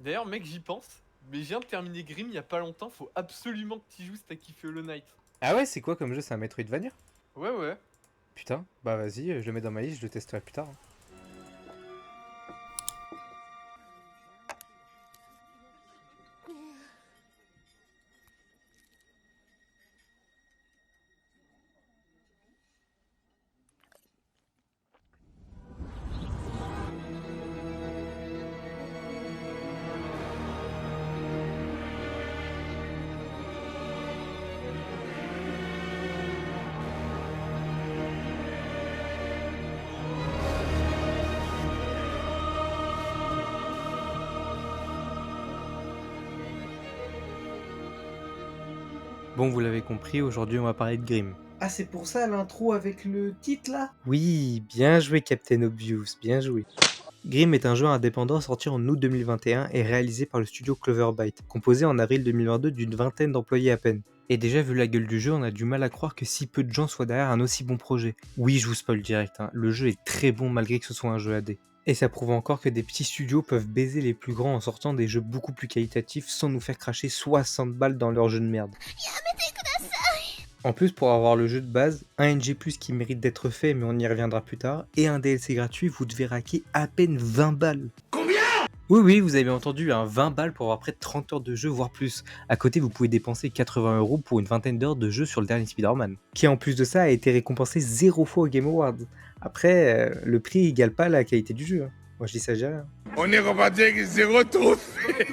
D'ailleurs, mec, j'y pense, mais je viens de terminer Grim il y a pas longtemps, faut absolument que tu joues si t'as kiffé Hollow Knight. Ah ouais, c'est quoi comme jeu? C'est un Metroidvania? Ouais, ouais. Putain, bah vas-y, je le mets dans ma liste, je le testerai plus tard, hein. Bon, vous l'avez compris, aujourd'hui on va parler de Grim. Ah, c'est pour ça l'intro avec le titre là? Oui, bien joué Captain Obvious, bien joué. Grim est un jeu indépendant sorti en août 2021 et réalisé par le studio Cloverbyte, composé en avril 2022 d'une vingtaine d'employés à peine. Et déjà vu la gueule du jeu, on a du mal à croire que si peu de gens soient derrière un aussi bon projet. Oui, je vous spoil direct, hein, le jeu est très bon malgré que ce soit un jeu AD. Et ça prouve encore que des petits studios peuvent baiser les plus grands en sortant des jeux beaucoup plus qualitatifs sans nous faire cracher 60 balles dans leur jeu de merde. En plus, pour avoir le jeu de base, un NG+, qui mérite d'être fait, mais on y reviendra plus tard, et un DLC gratuit, vous devez raquer à peine 20 balles. Combien? Oui, vous avez entendu, 20 balles pour avoir près de 30 heures de jeu, voire plus. À côté, vous pouvez dépenser 80 € pour une vingtaine d'heures de jeu sur le dernier Spider-Man, qui en plus de ça a été récompensé 0 fois au Game Awards. Après, le prix égale pas la qualité du jeu, hein. Moi je dis ça, j'ai rien. On est reparti avec zéro trophée.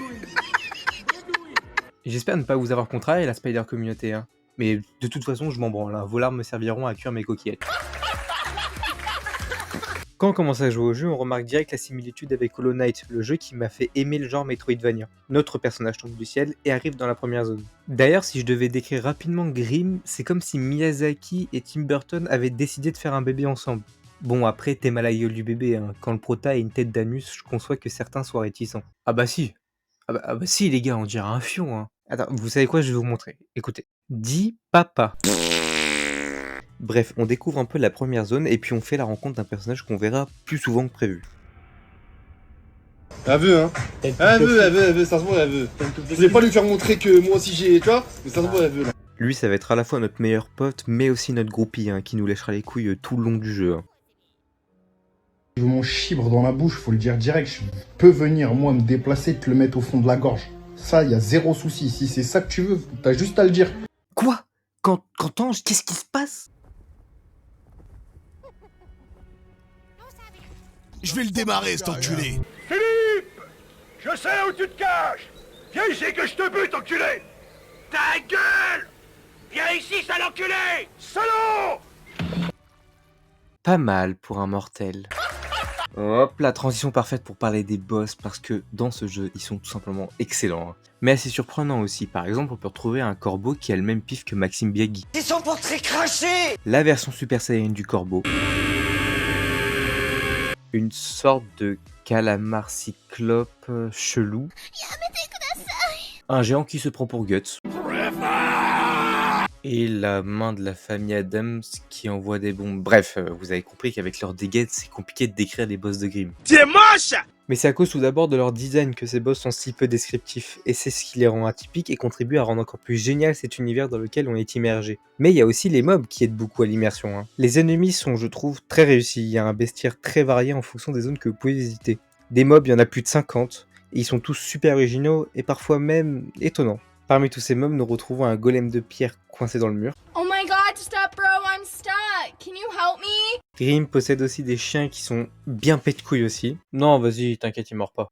J'espère ne pas vous avoir contrarié la Spider Communauté, hein. Mais de toute façon, je m'en branle, hein. Vos larmes me serviront à cuire mes coquillettes. Quand on commence à jouer au jeu, on remarque direct la similitude avec Hollow Knight, le jeu qui m'a fait aimer le genre Metroidvania. Notre personnage tombe du ciel et arrive dans la première zone. D'ailleurs, si je devais décrire rapidement Grim, c'est comme si Miyazaki et Tim Burton avaient décidé de faire un bébé ensemble. Bon, après, t'es mal à la gueule du bébé, hein. Quand le prota a une tête d'anus, je conçois que certains soient réticents. Ah bah si, ah bah si les gars, on dirait un fion, hein. Attends, vous savez quoi, je vais vous montrer. Écoutez. Dis papa. Bref, on découvre un peu la première zone et puis on fait la rencontre d'un personnage qu'on verra plus souvent que prévu. Elle veut, hein. Elle veut, ça se voit, elle veut. Je voulais pas lui faire montrer que moi aussi j'ai, tu vois, mais ça se voit, elle veut là. Lui, ça va être à la fois notre meilleur pote, mais aussi notre groupie, hein, qui nous lâchera les couilles tout le long du jeu, hein. Je veux mon chibre dans la bouche, faut le dire direct. Je peux venir, moi, me déplacer, te le mettre au fond de la gorge. Ça, y a zéro souci. Si c'est ça que tu veux, t'as juste à le dire. Quoi? Qu'entends-je? Qu'est-ce qui se passe? Je vais le démarrer, cet enculé. Philippe! Je sais où tu te caches! Viens ici que je te bute, enculé! Ta gueule! Viens ici, sale enculé! Salaud! Pas mal pour un mortel. Hop, la transition parfaite pour parler des boss, parce que dans ce jeu, ils sont tout simplement excellents, hein. Mais assez surprenants aussi. Par exemple, on peut retrouver un corbeau qui a le même pif que Maxime Biagui. C'est son portrait craché! La version Super Saiyan du corbeau. Une sorte de calamar cyclope chelou. Un géant qui se prend pour Guts. Et la main de la famille Adams qui envoie des bombes. Bref, vous avez compris qu'avec leurs dégâts, c'est compliqué de décrire les boss de Grimm. T'es moche! Mais c'est à cause tout d'abord de leur design que ces boss sont si peu descriptifs, et c'est ce qui les rend atypiques et contribue à rendre encore plus génial cet univers dans lequel on est immergé. Mais il y a aussi les mobs qui aident beaucoup à l'immersion, hein. Les ennemis sont, je trouve, très réussis, il y a un bestiaire très varié en fonction des zones que vous pouvez visiter. Des mobs, il y en a plus de 50, et ils sont tous super originaux, et parfois même étonnants. Parmi tous ces mobs, nous retrouvons un golem de pierre coincé dans le mur. Oh my god, stop bro, I'm stuck. Can you help me? Grim possède aussi des chiens qui sont bien pète couilles aussi. Non, vas-y, t'inquiète, il mord pas.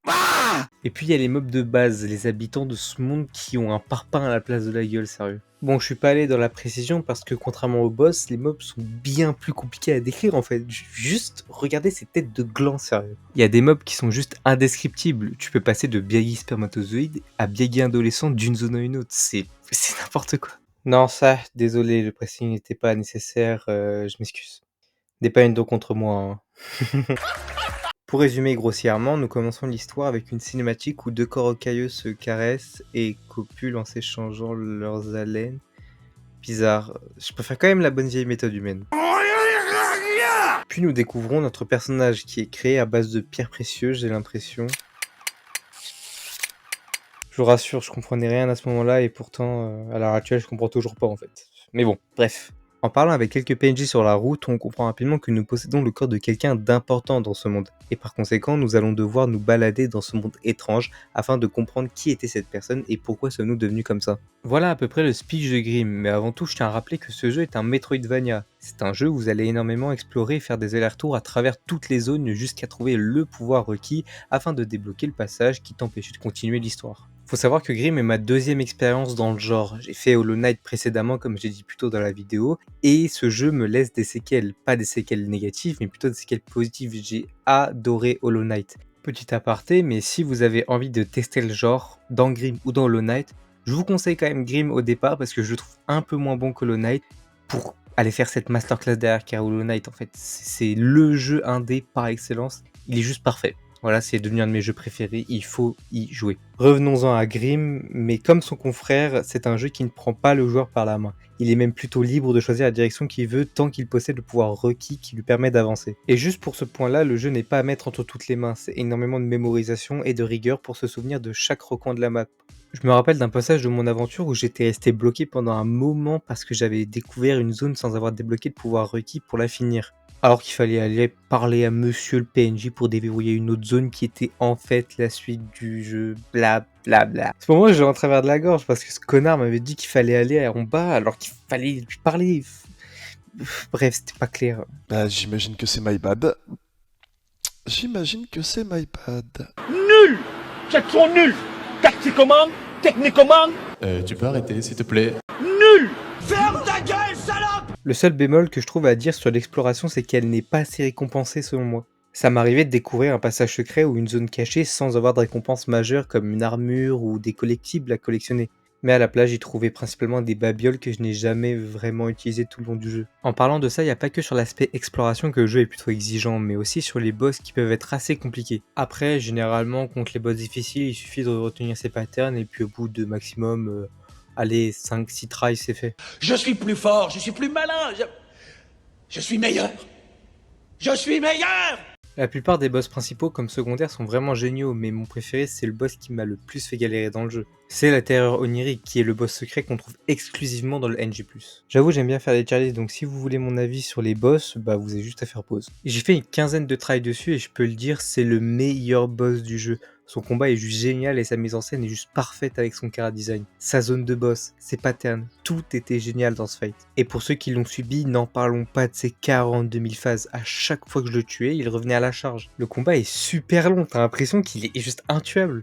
Et puis il y a les mobs de base, les habitants de ce monde qui ont un parpaing à la place de la gueule, sérieux. Bon, je suis pas allé dans la précision parce que contrairement aux boss, les mobs sont bien plus compliqués à décrire en fait. Juste regardez ces têtes de glands, sérieux. Il y a des mobs qui sont juste indescriptibles. Tu peux passer de Biagui spermatozoïde à Biagui adolescent d'une zone à une autre. C'est n'importe quoi. Non, ça, désolé, le pressing n'était pas nécessaire, je m'excuse. N'aie pas une dent contre moi, hein. Pour résumer grossièrement, nous commençons l'histoire avec une cinématique où deux corps rocailleux se caressent et copulent en s'échangeant leurs haleines. Bizarre, je préfère quand même la bonne vieille méthode humaine. Puis nous découvrons notre personnage qui est créé à base de pierres précieuses, j'ai l'impression. Je vous rassure, je comprenais rien à ce moment-là et pourtant, à l'heure actuelle, je comprends toujours pas en fait. Mais bon, bref. En parlant avec quelques PNJ sur la route, on comprend rapidement que nous possédons le corps de quelqu'un d'important dans ce monde. Et par conséquent, nous allons devoir nous balader dans ce monde étrange afin de comprendre qui était cette personne et pourquoi sommes-nous devenus comme ça. Voilà à peu près le speech de Grim, mais avant tout je tiens à rappeler que ce jeu est un Metroidvania. C'est un jeu où vous allez énormément explorer et faire des allers-retours à travers toutes les zones jusqu'à trouver le pouvoir requis afin de débloquer le passage qui t'empêchait de continuer l'histoire. Faut savoir que Grim est ma deuxième expérience dans le genre. J'ai fait Hollow Knight précédemment comme j'ai dit plus tôt dans la vidéo et ce jeu me laisse des séquelles, pas des séquelles négatives mais plutôt des séquelles positives. J'ai adoré Hollow Knight. Petit aparté, mais si vous avez envie de tester le genre dans Grim ou dans Hollow Knight, je vous conseille quand même Grim au départ parce que je le trouve un peu moins bon que Hollow Knight pour aller faire cette masterclass derrière car Hollow Knight en fait c'est le jeu indé par excellence, il est juste parfait. Voilà, c'est devenu un de mes jeux préférés, il faut y jouer. Revenons-en à Grim, mais comme son confrère, c'est un jeu qui ne prend pas le joueur par la main. Il est même plutôt libre de choisir la direction qu'il veut tant qu'il possède le pouvoir requis qui lui permet d'avancer. Et juste pour ce point-là, le jeu n'est pas à mettre entre toutes les mains, c'est énormément de mémorisation et de rigueur pour se souvenir de chaque recoin de la map. Je me rappelle d'un passage de mon aventure où j'étais resté bloqué pendant un moment parce que j'avais découvert une zone sans avoir débloqué le pouvoir requis pour la finir. Alors qu'il fallait aller parler à monsieur le PNJ pour déverrouiller une autre zone qui était en fait la suite du jeu, bla bla bla. À ce moment, j'ai en travers de la gorge parce que ce connard m'avait dit qu'il fallait aller en bas alors qu'il fallait lui parler. Bref, c'était pas clair. Bah, j'imagine que c'est my bad. J'imagine que c'est my bad. Nul! C'est trop nul! Tactiquement, techniquement, Tu peux arrêter, s'il te plaît. nul! Ferme ta gueule, salope! Le seul bémol que je trouve à dire sur l'exploration, c'est qu'elle n'est pas assez récompensée selon moi. Ça m'arrivait de découvrir un passage secret ou une zone cachée sans avoir de récompense majeure comme une armure ou des collectibles à collectionner. Mais à la place, j'y trouvais principalement des babioles que je n'ai jamais vraiment utilisées tout le long du jeu. En parlant de ça, il n'y a pas que sur l'aspect exploration que le jeu est plutôt exigeant, mais aussi sur les boss qui peuvent être assez compliqués. Après, généralement, contre les boss difficiles, il suffit de retenir ses patterns et puis au bout de maximum, allez, 5-6 tries, c'est fait. Je suis plus fort, je suis plus malin, je suis meilleur! Je suis meilleur! La plupart des boss principaux comme secondaires sont vraiment géniaux, mais mon préféré c'est le boss qui m'a le plus fait galérer dans le jeu. C'est la terreur onirique qui est le boss secret qu'on trouve exclusivement dans le NG+. J'avoue j'aime bien faire des challenges donc si vous voulez mon avis sur les boss, bah vous avez juste à faire pause. J'ai fait une quinzaine de tries dessus et je peux le dire c'est le meilleur boss du jeu. Son combat est juste génial et sa mise en scène est juste parfaite avec son chara design. Sa zone de boss, ses patterns, tout était génial dans ce fight. Et pour ceux qui l'ont subi, n'en parlons pas de ses 42 000 phases. À chaque fois que je le tuais, il revenait à la charge. Le combat est super long, t'as l'impression qu'il est juste intuable.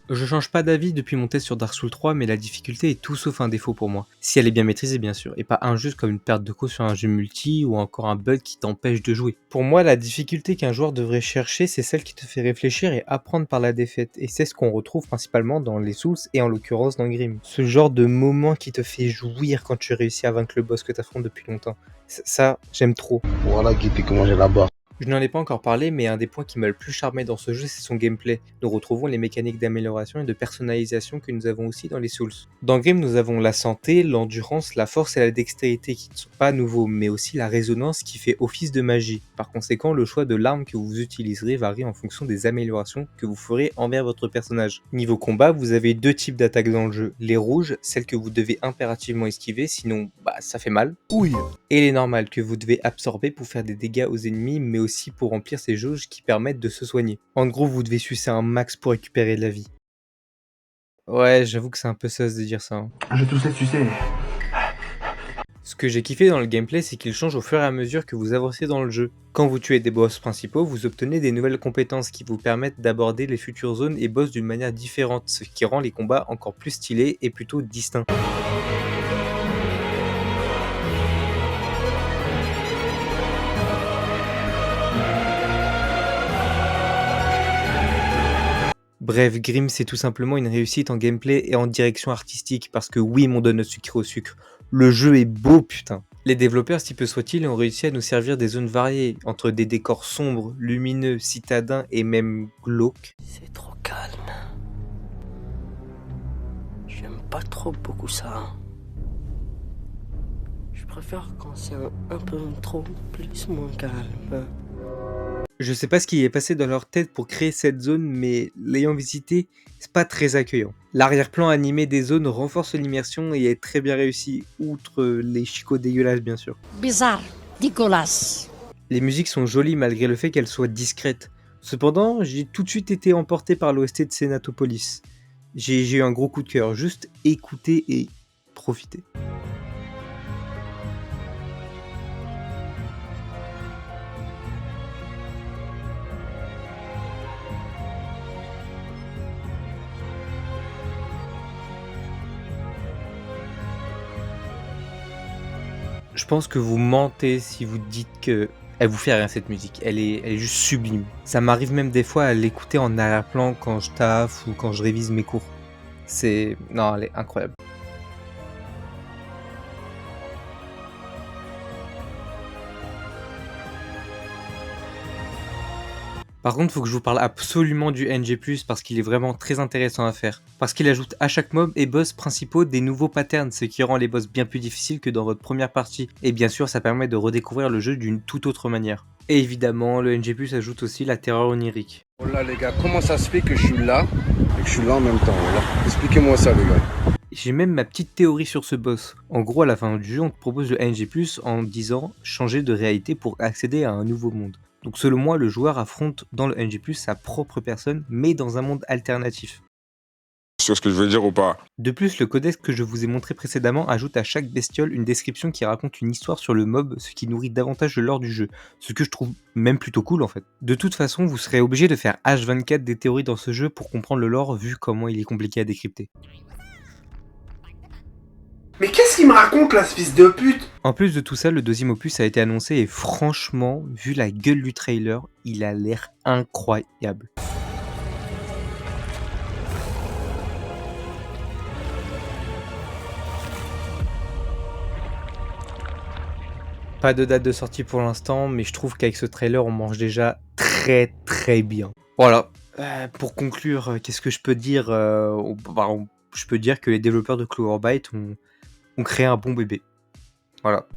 Je change pas d'avis depuis mon test sur Dark Souls 3, mais la difficulté est tout sauf un défaut pour moi. Si elle est bien maîtrisée bien sûr, et pas injuste comme une perte de co sur un jeu multi ou encore un bug qui t'empêche de jouer. Pour moi, la difficulté qu'un joueur devrait chercher, c'est celle qui te fait réfléchir et apprendre par la défaite, et c'est ce qu'on retrouve principalement dans les Souls et en l'occurrence dans Grim. Ce genre de moment qui te fait jouir quand tu réussis à vaincre le boss que t'affrontes depuis longtemps. Ça, j'aime trop. Voilà qui fait comment j'ai la barre. Je n'en ai pas encore parlé, mais un des points qui m'a le plus charmé dans ce jeu, c'est son gameplay. Nous retrouvons les mécaniques d'amélioration et de personnalisation que nous avons aussi dans les Souls. Dans Grim, nous avons la santé, l'endurance, la force et la dextérité qui ne sont pas nouveaux, mais aussi la résonance qui fait office de magie. Par conséquent, le choix de l'arme que vous utiliserez varie en fonction des améliorations que vous ferez envers votre personnage. Niveau combat, vous avez deux types d'attaques dans le jeu. Les rouges, celles que vous devez impérativement esquiver, sinon ça fait mal. Oui. Et les normales que vous devez absorber pour faire des dégâts aux ennemis, mais aussi pour remplir ces jauges qui permettent de se soigner. En gros, vous devez sucer un max pour récupérer de la vie. Ouais, j'avoue que c'est un peu sauce de dire ça. Hein. Je vais tous les sucer. Ce que j'ai kiffé dans le gameplay, c'est qu'il change au fur et à mesure que vous avancez dans le jeu. Quand vous tuez des boss principaux, vous obtenez des nouvelles compétences qui vous permettent d'aborder les futures zones et boss d'une manière différente, ce qui rend les combats encore plus stylés et plutôt distincts. Bref, Grim c'est tout simplement une réussite en gameplay et en direction artistique parce que oui mon donne sucré au sucre, le jeu est beau putain. Les développeurs si peu soit-il ont réussi à nous servir des zones variées, entre des décors sombres, lumineux, citadins et même glauques. C'est trop calme. J'aime pas trop beaucoup ça. Je préfère quand c'est un peu trop plus moins calme. Je sais pas ce qui est passé dans leur tête pour créer cette zone, mais l'ayant visité, c'est pas très accueillant. L'arrière-plan animé des zones renforce l'immersion et est très bien réussi, outre les chicots dégueulasses bien sûr. Bizarre, dégueulasse. Les musiques sont jolies malgré le fait qu'elles soient discrètes. Cependant, j'ai tout de suite été emporté par l'OST de Senatopolis. J'ai eu un gros coup de cœur, juste écouter et profiter. Je pense que vous mentez si vous dites que elle vous fait rien cette musique, elle est juste sublime. Ça m'arrive même des fois à l'écouter en arrière-plan quand je taffe ou quand je révise mes cours. Non, elle est incroyable. Par contre, il faut que je vous parle absolument du NG+, parce qu'il est vraiment très intéressant à faire. Parce qu'il ajoute à chaque mob et boss principaux des nouveaux patterns, ce qui rend les boss bien plus difficiles que dans votre première partie. Et bien sûr, ça permet de redécouvrir le jeu d'une toute autre manière. Et évidemment, le NG+, ajoute aussi la terreur onirique. Oh là les gars, comment ça se fait que je suis là et que je suis là en même temps là? Expliquez-moi ça les gars. J'ai même ma petite théorie sur ce boss. En gros, à la fin du jeu, on te propose le NG+, en disant changer de réalité pour accéder à un nouveau monde. Donc selon moi, le joueur affronte dans le NG+, sa propre personne, mais dans un monde alternatif. Tu vois ce que je veux dire ou pas? De plus, le codex que je vous ai montré précédemment ajoute à chaque bestiole une description qui raconte une histoire sur le mob, ce qui nourrit davantage le lore du jeu, ce que je trouve même plutôt cool en fait. De toute façon, vous serez obligé de faire H24 des théories dans ce jeu pour comprendre le lore, vu comment il est compliqué à décrypter. Mais qu'est-ce qu'il me raconte là, ce fils de pute? En plus de tout ça, le deuxième opus a été annoncé et franchement, vu la gueule du trailer, il a l'air incroyable. Pas de date de sortie pour l'instant, mais je trouve qu'avec ce trailer, on mange déjà très bien. Voilà, pour conclure, qu'est-ce que je peux dire je peux dire que les développeurs de Clover Byte ont créé un bon bébé. Voilà.